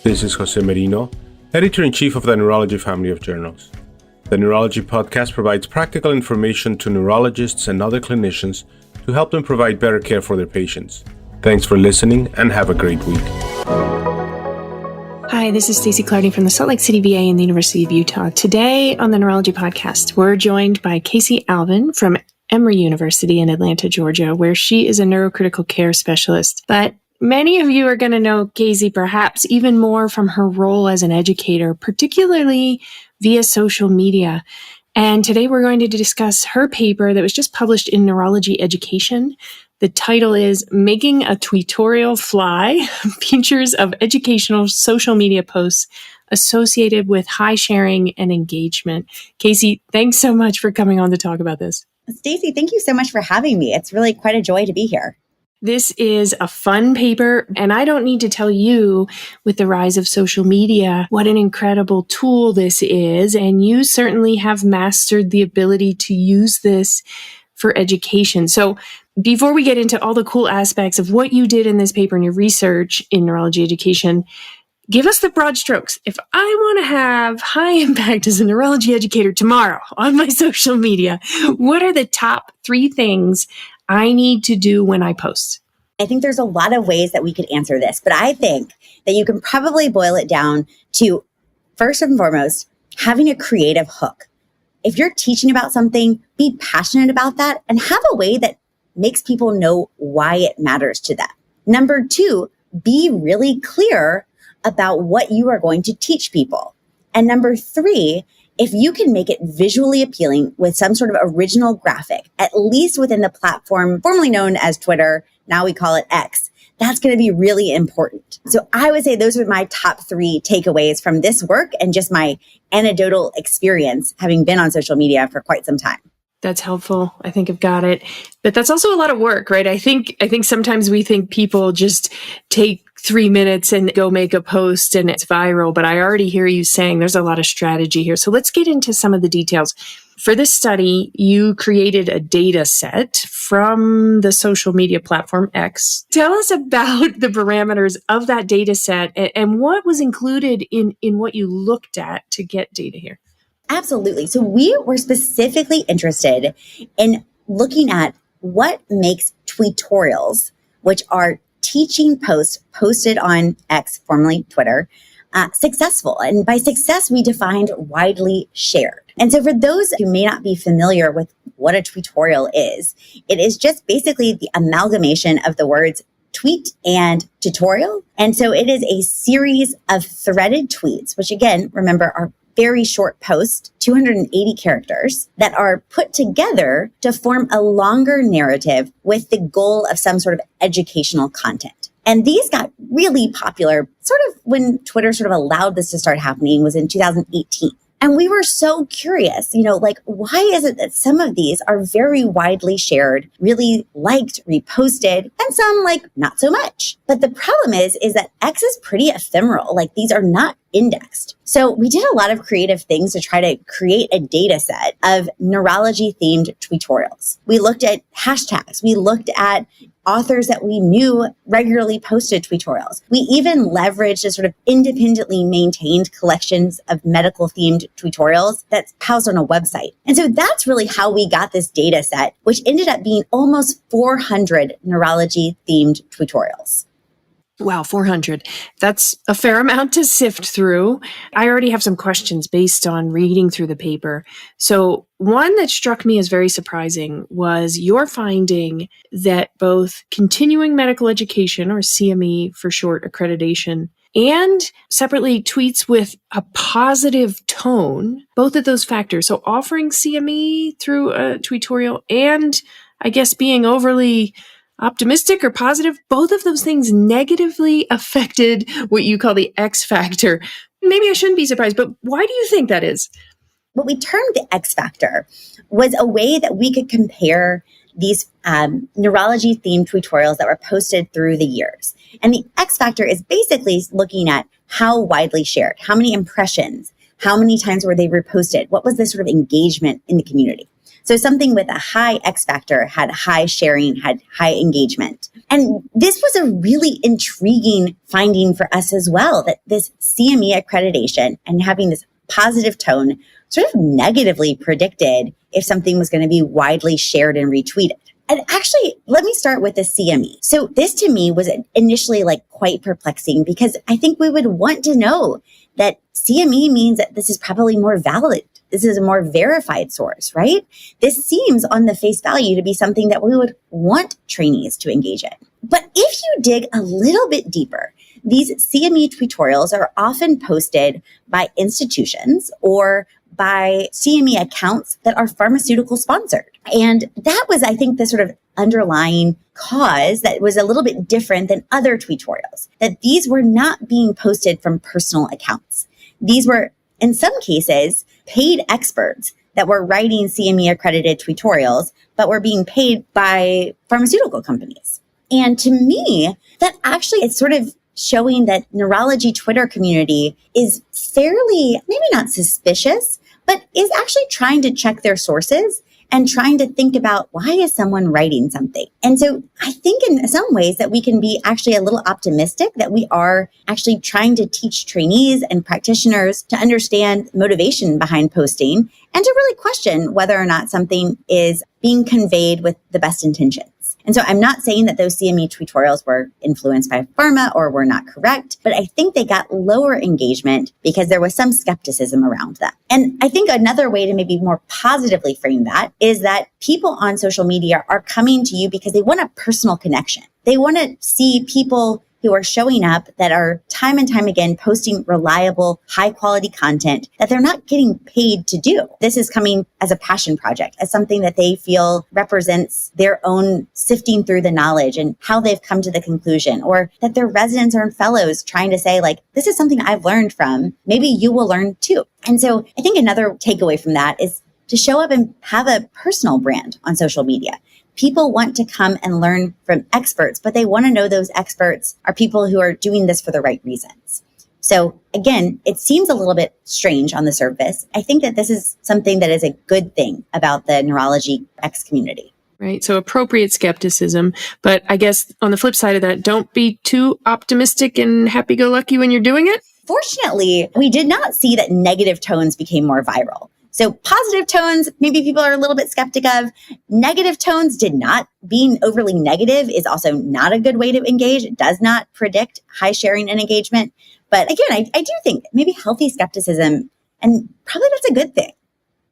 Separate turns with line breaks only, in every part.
This is Jose Merino, Editor-in-Chief of the Neurology family of journals. The Neurology podcast provides practical information to neurologists and other clinicians to help them provide better care for their patients. Thanks for listening and have a great week.
Hi, this is Stacey Clardy from the Salt Lake City VA and the University of Utah. Today on the Neurology podcast, we're joined by Casey Alvin from Emory University in Atlanta, Georgia, where she is a neurocritical care specialist. But many of you are going to know Casey perhaps even more from her role as an educator, particularly via social media. And today we're going to discuss her paper that was just published in Neurology Education. The title is Making a Tweetorial Fly, Features of Educational Social Media Posts Associated with High Sharing and Engagement. Casey, thanks so much for coming on to talk about this.
Stacey, thank you so much for having me. It's really quite a joy to be here.
This is a fun paper, and I don't need to tell you, with the rise of social media, what an incredible tool this is. And you certainly have mastered the ability to use this for education. So before we get into all the cool aspects of what you did in this paper and your research in neurology education, give us the broad strokes. If I want to have high impact as a neurology educator tomorrow on my social media, what are the top 3 things I need to do when I post?
I think there's a lot of ways that we could answer this, but I think that you can probably boil it down to, first and foremost, having a creative hook. If you're teaching about something, be passionate about that and have a way that makes people know why it matters to them. Number 2, be really clear about what you are going to teach people. And number 3, if you can make it visually appealing with some sort of original graphic, at least within the platform formerly known as Twitter, now we call it X, that's going to be really important. So I would say those are my top 3 takeaways from this work and just my anecdotal experience having been on social media for quite some time.
That's helpful. I think I've got it. But that's also a lot of work, right? I think sometimes we think people just take 3 minutes and go make a post and it's viral, but I already hear you saying there's a lot of strategy here. So let's get into some of the details. For this study, you created a data set from the social media platform X. Tell us about the parameters of that data set and what was included in what you looked at to get data here.
Absolutely. So we were specifically interested in looking at what makes tweetorials, which are teaching posts posted on X, formerly Twitter, successful. And by success, we defined widely shared. And so for those who may not be familiar with what a tweetorial is, it is just basically the amalgamation of the words tweet and tutorial. And so it is a series of threaded tweets, which again, remember, are very short posts, 280 characters, that are put together to form a longer narrative with the goal of some sort of educational content. And these got really popular sort of when Twitter sort of allowed this to start happening was in 2018. And we were so curious, why is it that some of these are very widely shared, really liked, reposted, and some not so much. But the problem is that X is pretty ephemeral. These are not indexed. So we did a lot of creative things to try to create a data set of neurology themed tweetorials. We looked at hashtags. We looked at authors that we knew regularly posted tweetorials. We even leveraged a sort of independently maintained collections of medical themed tweetorials that's housed on a website. And so that's really how we got this data set, which ended up being almost 400 neurology themed tweetorials.
Wow, 400. That's a fair amount to sift through. I already have some questions based on reading through the paper. So one that struck me as very surprising was your finding that both continuing medical education, or CME for short accreditation, and separately tweets with a positive tone, both of those factors. So offering CME through a tweetorial and I guess being overly optimistic or positive, both of those things negatively affected what you call the X factor. Maybe I shouldn't be surprised, but why do you think that is?
What we termed the X factor was a way that we could compare these neurology themed tutorials that were posted through the years. And the X factor is basically looking at how widely shared, how many impressions, how many times were they reposted, what was the sort of engagement in the community. So something with a high X factor had high sharing, had high engagement. And this was a really intriguing finding for us as well, that this CME accreditation and having this positive tone sort of negatively predicted if something was going to be widely shared and retweeted. And actually, let me start with the CME. So this to me was initially like quite perplexing, because I think we would want to know that CME means that this is probably more valid. This is a more verified source, right? This seems on the face value to be something that we would want trainees to engage in. But if you dig a little bit deeper, these CME tutorials are often posted by institutions or by CME accounts that are pharmaceutical sponsored. And that was, I think, the sort of underlying cause that was a little bit different than other tutorials, that these were not being posted from personal accounts. These were, in some cases, paid experts that were writing CME accredited tutorials, but were being paid by pharmaceutical companies. And to me, that actually is sort of showing that neurology Twitter community is fairly, maybe not suspicious, but is actually trying to check their sources and trying to think about, why is someone writing something? And so I think in some ways that we can be actually a little optimistic that we are actually trying to teach trainees and practitioners to understand motivation behind posting and to really question whether or not something is being conveyed with the best intentions. And so I'm not saying that those CME tutorials were influenced by pharma or were not correct, but I think they got lower engagement because there was some skepticism around them. And I think another way to maybe more positively frame that is that people on social media are coming to you because they want a personal connection. They want to see people who are showing up that are time and time again posting reliable, high quality content that they're not getting paid to do. This is coming as a passion project, as something that they feel represents their own sifting through the knowledge and how they've come to the conclusion, or that their residents or fellows trying to say, like, this is something I've learned from. Maybe you will learn too. And so I think another takeaway from that is to show up and have a personal brand on social media. People want to come and learn from experts, but they want to know those experts are people who are doing this for the right reasons. So again, it seems a little bit strange on the surface. I think that this is something that is a good thing about the Neurology X community.
Right. So appropriate skepticism. But I guess on the flip side of that, don't be too optimistic and happy-go-lucky when you're doing it.
Fortunately, we did not see that negative tones became more viral. So positive tones, maybe people are a little bit skeptic of. Negative tones did not. Being overly negative is also not a good way to engage. It does not predict high sharing and engagement. But again, I do think maybe healthy skepticism, and probably that's a good thing.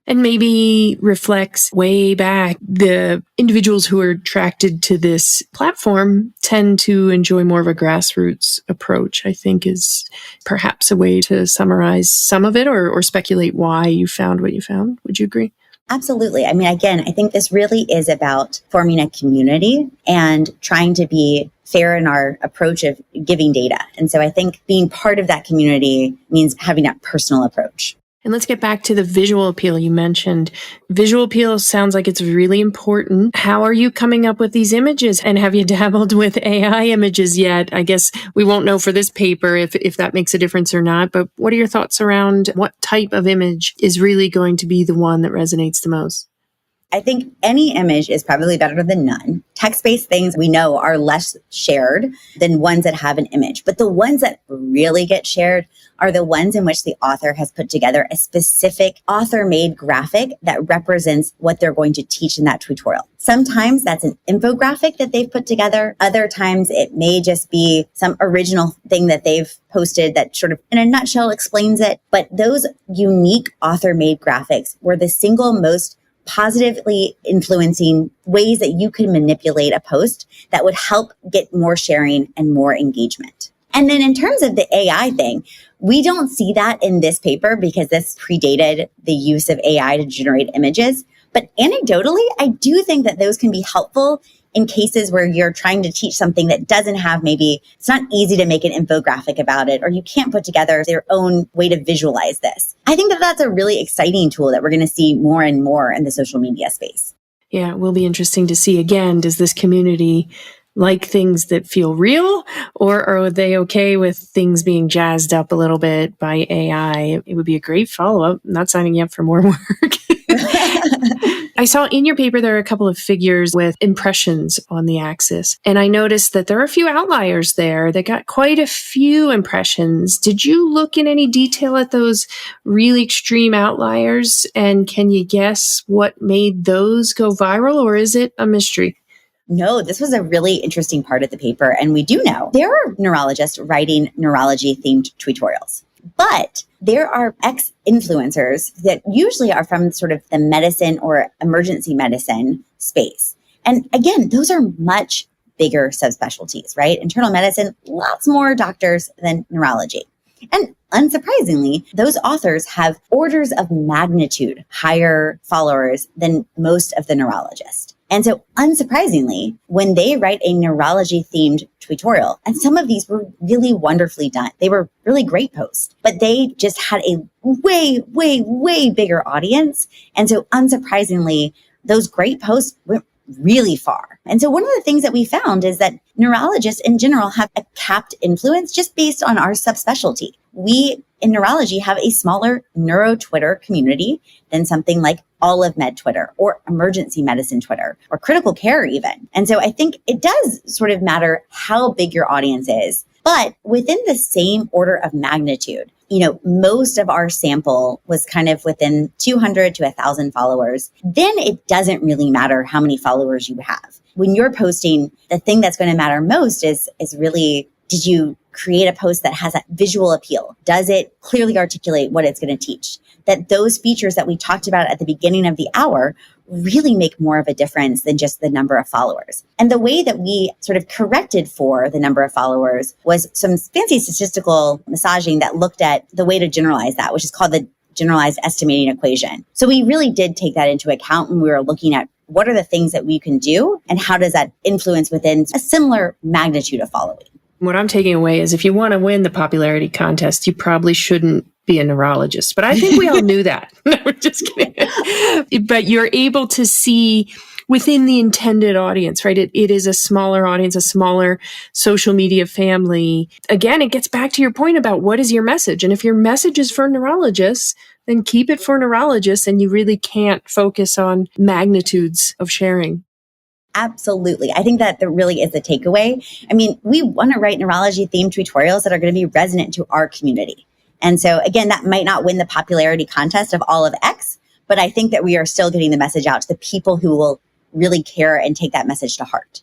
And maybe reflects way back, the individuals who are attracted to this platform tend to enjoy more of a grassroots approach, I think is perhaps a way to summarize some of it or speculate why you found what you found. Would you agree?
Absolutely. I mean, again, I think this really is about forming a community and trying to be fair in our approach of giving data. And so I think being part of that community means having that personal approach.
And let's get back to the visual appeal you mentioned. Visual appeal sounds like it's really important. How are you coming up with these images? And have you dabbled with AI images yet? I guess we won't know for this paper if that makes a difference or not. But what are your thoughts around what type of image is really going to be the one that resonates the most?
I think any image is probably better than none. Text-based things we know are less shared than ones that have an image. But the ones that really get shared are the ones in which the author has put together a specific author-made graphic that represents what they're going to teach in that tutorial. Sometimes that's an infographic that they've put together. Other times it may just be some original thing that they've posted that sort of in a nutshell explains it. But those unique author-made graphics were the single most positively influencing ways that you can manipulate a post that would help get more sharing and more engagement. And then in terms of the AI thing, we don't see that in this paper because this predated the use of AI to generate images. But anecdotally, I do think that those can be helpful in cases where you're trying to teach something that doesn't have it's not easy to make an infographic about it, or you can't put together their own way to visualize this. I think that that's a really exciting tool that we're going to see more and more in the social media space.
Yeah, it will be interesting to see. Again, does this community like things that feel real, or are they okay with things being jazzed up a little bit by AI? It would be a great follow-up. I'm not signing you up for more work. I saw in your paper there are a couple of figures with impressions on the axis, and I noticed that there are a few outliers there that got quite a few impressions. Did you look in any detail at those really extreme outliers, and can you guess what made those go viral, or is it a mystery?
No, this was a really interesting part of the paper, and we do know there are neurologists writing neurology-themed tutorials. But there are ex-influencers that usually are from sort of the medicine or emergency medicine space. And again, those are much bigger subspecialties, right? Internal medicine, lots more doctors than neurology. And unsurprisingly, those authors have orders of magnitude higher followers than most of the neurologists. And so unsurprisingly, when they write a neurology-themed tutorial, and some of these were really wonderfully done, they were really great posts, but they just had a way, way, way bigger audience. And so unsurprisingly, those great posts went really far. And so one of the things that we found is that neurologists in general have a capped influence just based on our subspecialty. We in neurology have a smaller neuro Twitter community than something like all of med Twitter or emergency medicine Twitter or critical care even. And so I think it does sort of matter how big your audience is, but within the same order of magnitude. Most of our sample was kind of within 200 to 1,000 followers. Then it doesn't really matter how many followers you have. When you're posting, the thing that's going to matter most is really, did you create a post that has a visual appeal? Does it clearly articulate what it's going to teach? That those features that we talked about at the beginning of the hour really make more of a difference than just the number of followers. And the way that we sort of corrected for the number of followers was some fancy statistical massaging that looked at the way to generalize that, which is called the generalized estimating equation. So we really did take that into account when we were looking at what are the things that we can do and how does that influence within a similar magnitude of following.
What I'm taking away is if you want to win the popularity contest, you probably shouldn't be a neurologist. But I think we all knew that. No, we're just kidding. But you're able to see within the intended audience, right? It is a smaller audience, a smaller social media family. Again, it gets back to your point about what is your message. And if your message is for neurologists, then keep it for neurologists, and you really can't focus on magnitudes of sharing.
Absolutely. I think that really is the takeaway. I mean, we want to write neurology-themed tutorials that are going to be resonant to our community. And so, again, that might not win the popularity contest of all of X, but I think that we are still getting the message out to the people who will really care and take that message to heart.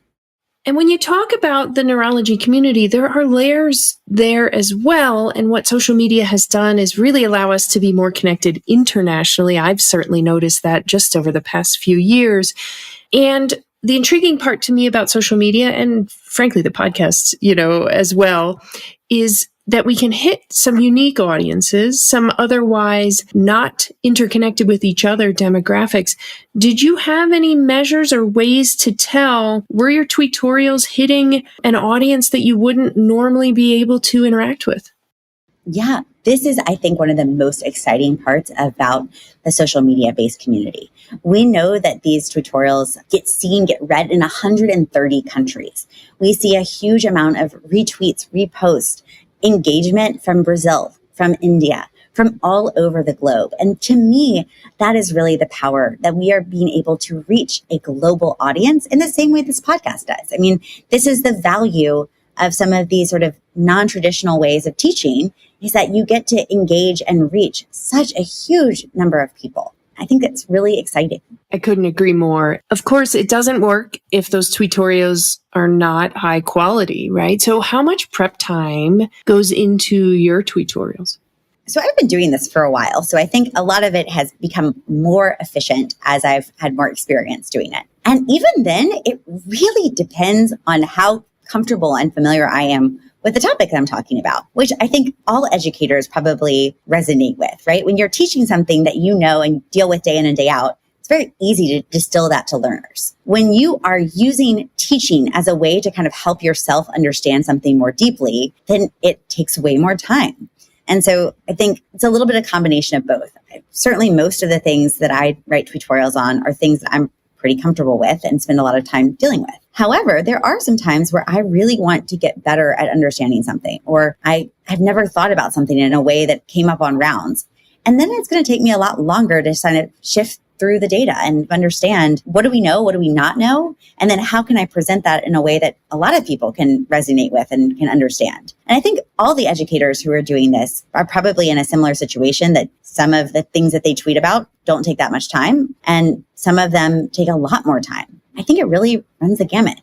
And when you talk about the neurology community, there are layers there as well. And what social media has done is really allow us to be more connected internationally. I've certainly noticed that just over the past few years. And the intriguing part to me about social media, and frankly, the podcast, as well, is that we can hit some unique audiences, some otherwise not interconnected with each other demographics. Did you have any measures or ways to tell, were your tutorials hitting an audience that you wouldn't normally be able to interact with?
Yeah, this is, I think, one of the most exciting parts about the social media-based community. We know that these tutorials get read in 130 countries. We see a huge amount of retweets, reposts, engagement from Brazil, from India, from all over the globe. And to me, that is really the power that we are being able to reach a global audience in the same way this podcast does. I mean, this is the value of some of these sort of non-traditional ways of teaching, is that you get to engage and reach such a huge number of people. I think that's really exciting.
I couldn't agree more. Of course, it doesn't work if those tutorials are not high quality, right? So how much prep time goes into your tutorials?
So I've been doing this for a while. So I think a lot of it has become more efficient as I've had more experience doing it. And even then, it really depends on how comfortable and familiar I am with the topic that I'm talking about, which I think all educators probably resonate with, right? When you're teaching something that you know and deal with day in and day out, it's very easy to distill that to learners. When you are using teaching as a way to kind of help yourself understand something more deeply, then it takes way more time. And so I think it's a little bit of a combination of both. Certainly most of the things that I write tutorials on are things that I'm pretty comfortable with and spend a lot of time dealing with. However, there are some times where I really want to get better at understanding something, or I've never thought about something in a way that came up on rounds. And then it's going to take me a lot longer to kind of shift through the data and understand what do we know, what do we not know, and then how can I present that in a way that a lot of people can resonate with and can understand. And I think all the educators who are doing this are probably in a similar situation, that some of the things that they tweet about don't take that much time, and some of them take a lot more time. I think it really runs the gamut.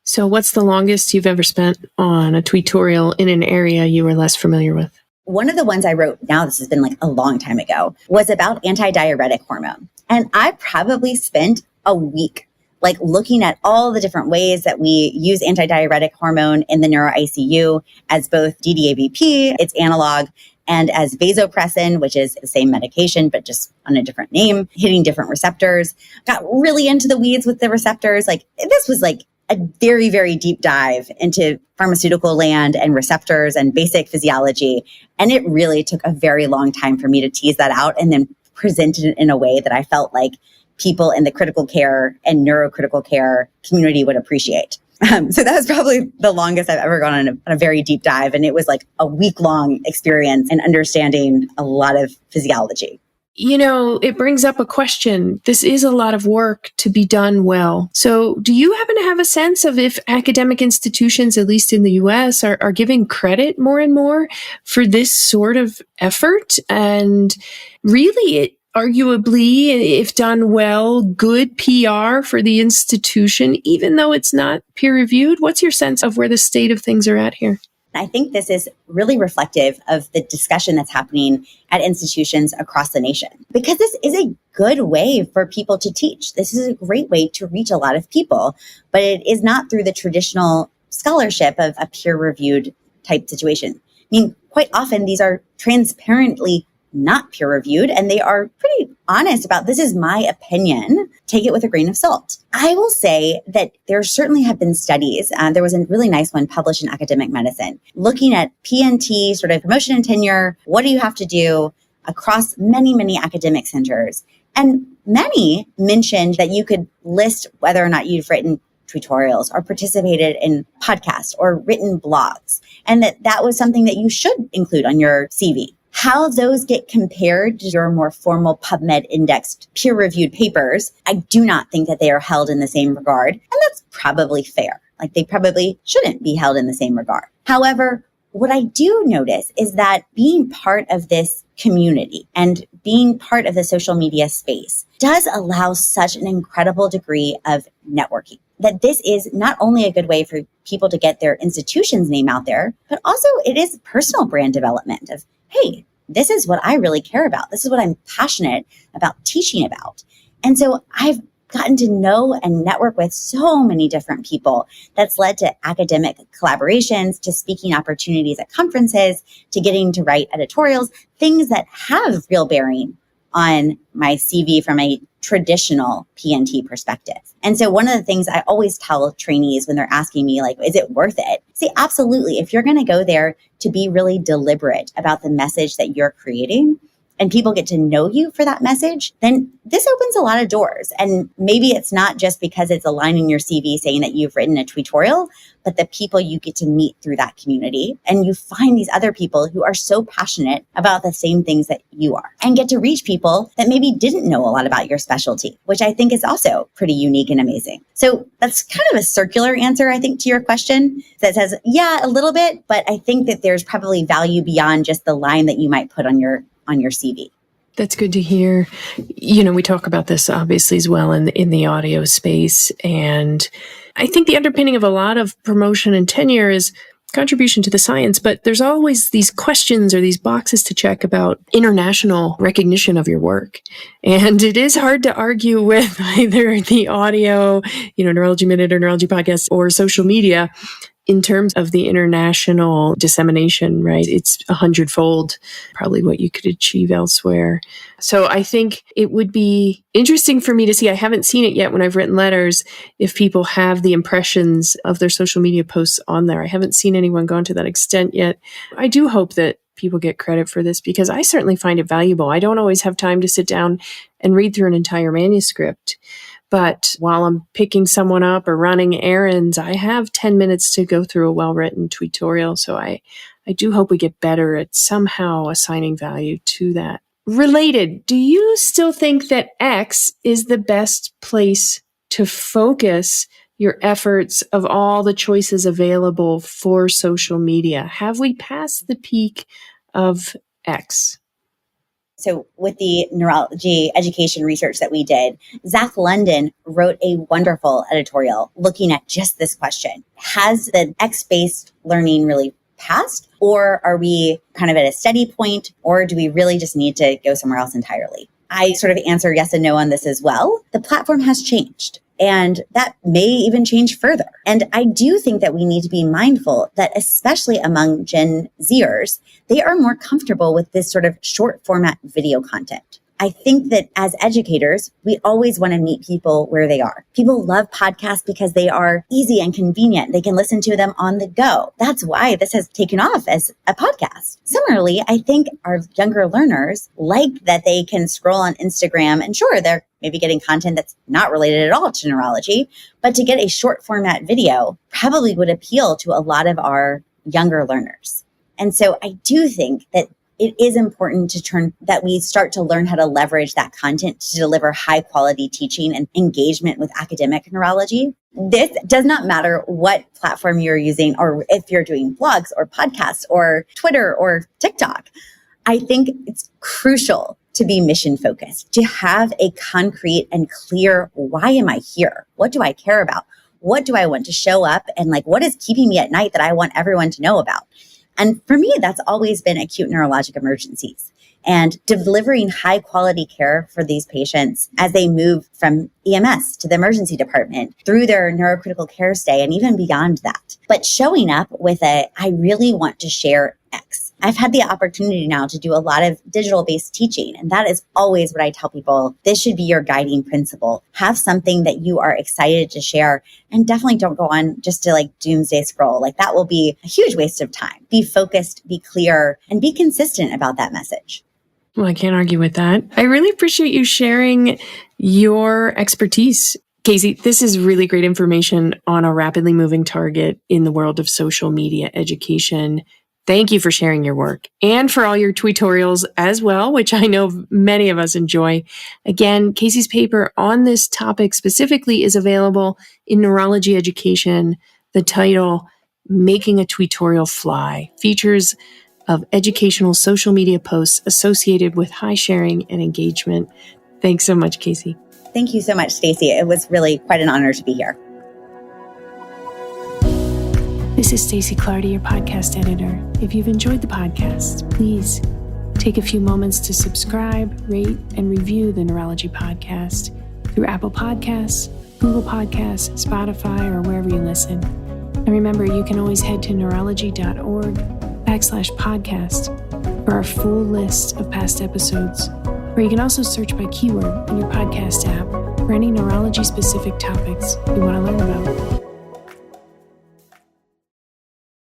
So what's the longest you've ever spent on a tutorial in an area you were less familiar with?
One of the ones I wrote, now this has been like a long time ago, was about antidiuretic hormone. And I probably spent a week like looking at all the different ways that we use antidiuretic hormone in the neuro ICU as both DDAVP, its analog, and as vasopressin, which is the same medication, but just on a different name, hitting different receptors. Got really into the weeds with the receptors. Like this was like a very, very deep dive into pharmaceutical land and receptors and basic physiology. And it really took a very long time for me to tease that out and then present it in a way that I felt like people in the critical care and neurocritical care community would appreciate. So that was probably the longest I've ever gone on a very deep dive. And it was like a week-long experience in understanding a lot of physiology.
You know, it brings up a question. This is a lot of work to be done well. So do you happen to have a sense of if academic institutions, at least in the US, are giving credit more and more for this sort of effort? And really, it arguably, if done well, good PR for the institution, even though it's not peer-reviewed? What's your sense of where the state of things are at here?
I think this is really reflective of the discussion that's happening at institutions across the nation, because this is a good way for people to teach. This is a great way to reach a lot of people, but it is not through the traditional scholarship of a peer-reviewed type situation. I mean, quite often these are transparently not peer reviewed, and they are pretty honest about, this is my opinion, take it with a grain of salt. I will say that there certainly have been studies. There was a really nice one published in Academic Medicine looking at PNT, sort of promotion and tenure. What do you have to do across many, many academic centers? And many mentioned that you could list whether or not you've written tutorials or participated in podcasts or written blogs, and that was something that you should include on your CV. How those get compared to your more formal PubMed indexed peer-reviewed papers, I do not think that they are held in the same regard. And that's probably fair. Like they probably shouldn't be held in the same regard. However, what I do notice is that being part of this community and being part of the social media space does allow such an incredible degree of networking, that this is not only a good way for people to get their institution's name out there, but also it is personal brand development of, hey, this is what I really care about. This is what I'm passionate about teaching about. And so I've gotten to know and network with so many different people. That's led to academic collaborations, to speaking opportunities at conferences, to getting to write editorials, things that have real bearing on my CV from a traditional PNT perspective. And so one of the things I always tell trainees when they're asking me, like, is it worth it? Say, absolutely. If you're going to go there to be really deliberate about the message that you're creating, and people get to know you for that message, then this opens a lot of doors. And maybe it's not just because it's a line in your CV saying that you've written a tutorial, but the people you get to meet through that community. And you find these other people who are so passionate about the same things that you are, and get to reach people that maybe didn't know a lot about your specialty, which I think is also pretty unique and amazing. So that's kind of a circular answer, I think, to your question that says, yeah, a little bit, but I think that there's probably value beyond just the line that you might put on your CV.
That's good to hear. You know, we talk about this obviously as well in the audio space. And I think the underpinning of a lot of promotion and tenure is contribution to the science, but there's always these questions or these boxes to check about international recognition of your work. And it is hard to argue with either the audio, Neurology Minute or Neurology Podcast or social media in terms of the international dissemination, right? It's 100-fold probably what you could achieve elsewhere. So I think it would be interesting for me to see, I haven't seen it yet when I've written letters, if people have the impressions of their social media posts on there. I haven't seen anyone gone to that extent yet. I do hope that people get credit for this because I certainly find it valuable. I don't always have time to sit down and read through an entire manuscript. But while I'm picking someone up or running errands, I have 10 minutes to go through a well-written tutorial. So I do hope we get better at somehow assigning value to that. Related, do you still think that X is the best place to focus your efforts of all the choices available for social media? Have we passed the peak of X?
So with the neurology education research that we did, Zach London wrote a wonderful editorial looking at just this question. Has the X-based learning really passed, or are we kind of at a steady point, or do we really just need to go somewhere else entirely? I sort of answer yes and no on this as well. The platform has changed, and that may even change further. And I do think that we need to be mindful that, especially among Gen Zers, they are more comfortable with this sort of short format video content. I think that as educators, we always want to meet people where they are. People love podcasts because they are easy and convenient. They can listen to them on the go. That's why this has taken off as a podcast. Similarly, I think our younger learners like that they can scroll on Instagram, and sure, they're maybe getting content that's not related at all to neurology, but to get a short format video probably would appeal to a lot of our younger learners. And so I do think that it is important that we start to learn how to leverage that content to deliver high quality teaching and engagement with academic neurology. This does not matter what platform you're using, or if you're doing blogs or podcasts or Twitter or TikTok. I think it's crucial to be mission focused, to have a concrete and clear, why am I here? What do I care about? What do I want to show up? And what is keeping me at night that I want everyone to know about? And for me, that's always been acute neurologic emergencies and delivering high quality care for these patients as they move from EMS to the emergency department through their neurocritical care stay and even beyond that. But showing up with I really want to share X. I've had the opportunity now to do a lot of digital-based teaching, and that is always what I tell people. This should be your guiding principle. Have something that you are excited to share, and definitely don't go on just to doomsday scroll. That will be a huge waste of time. Be focused, be clear, and be consistent about that message.
Well, I can't argue with that. I really appreciate you sharing your expertise. Casey, this is really great information on a rapidly moving target in the world of social media education. Thank you for sharing your work and for all your tutorials as well, which I know many of us enjoy. Again, Casey's paper on this topic specifically is available in Neurology Education. The title, Making a Tutorial Fly, features of educational social media posts associated with high sharing and engagement. Thanks so much, Casey.
Thank you so much, Stacey. It was really quite an honor to be here.
This is Stacey Clardy, your podcast editor. If you've enjoyed the podcast, please take a few moments to subscribe, rate, and review the Neurology Podcast through Apple Podcasts, Google Podcasts, Spotify, or wherever you listen. And remember, you can always head to neurology.org/podcast for our full list of past episodes, or you can also search by keyword in your podcast app for any neurology-specific topics you want to learn about.